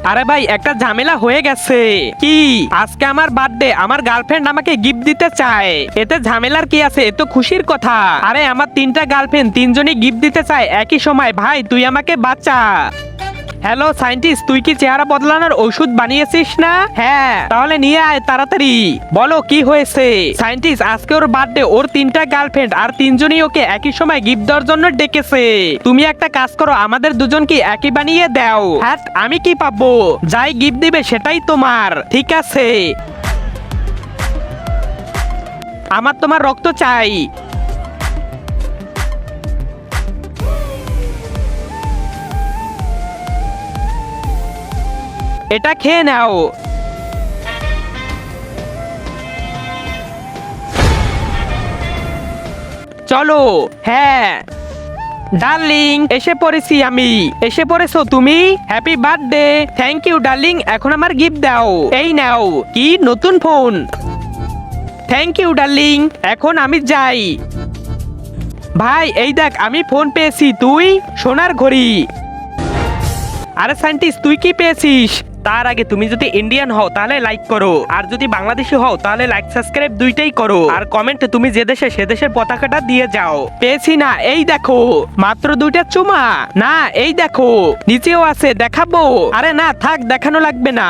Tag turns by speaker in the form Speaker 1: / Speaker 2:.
Speaker 1: আরে ভাই একটা ঝামেলা হয়ে গেছে। কি? আজকে আমার বার্থডে, আমার গার্লফ্রেন্ড আমাকে গিফট দিতে চায়। এতে ঝামেলার কি আছে? এ তো খুশির কথা। আরে আমার তিনটা গার্লফ্রেন্ড, তিনজনই গিফট দিতে চায় একই সময়। ভাই তুই আমাকে বাঁচা। হ্যালো সায়েন্টিস্ট, তুই কি চেহারা বদলানোর ওষুধ বানিয়েছিস না? হ্যাঁ, তাহলে নিয়ে আয় তাড়াতাড়ি। বলো কি হয়েছে? সায়েন্টিস্ট, আজকে ওর বার্থডে, ওর তিনটা গার্লফ্রেন্ড আর তিনজনই ওকে একই সময় গিফট দেওয়ার জন্য ডেকেছে। তুমি একটা কাজ করো, আমাদের দুজনকে একই বানিয়ে দাও। হ্যাঁ, আমি কি পাবো? যাই গিফট দিবে সেটাই তোমার। ঠিক আছে, আমার তোমার রক্ত চাই। এটা খেয়ে নাও। চলো। হ্যাঁ ডার্লিং, এসে পড়েছি আমি। এসে পড়েছো তুমি? Happy birthday. Thank you darling, এখন আমার গিফট দাও। এই নাও। কি নতুন ফোন? থ্যাংক ইউ ডার্লিং, এখন আমি যাই। ভাই এই দেখ, আমি ফোন পেয়েছি। তুই? সোনার ঘড়ি। আরে সায়েন্টিস্ট, তুই কি পেয়েছিস? তার আগে তুমি যদি ইন্ডিয়ান হও তাহলে লাইক করো, আর যদি বাংলাদেশি হও তাহলে লাইক সাবস্ক্রাইব দুইটাই করো, আর কমেন্টে তুমি যে দেশে সে দেশের পতাকাটা দিয়ে যাও। পেয়েছি না? এই দেখো, মাত্র দুইটা চুমা। না এই দেখো, নিচেও আছে, দেখাবো? আরে না থাক, দেখানো লাগবে না।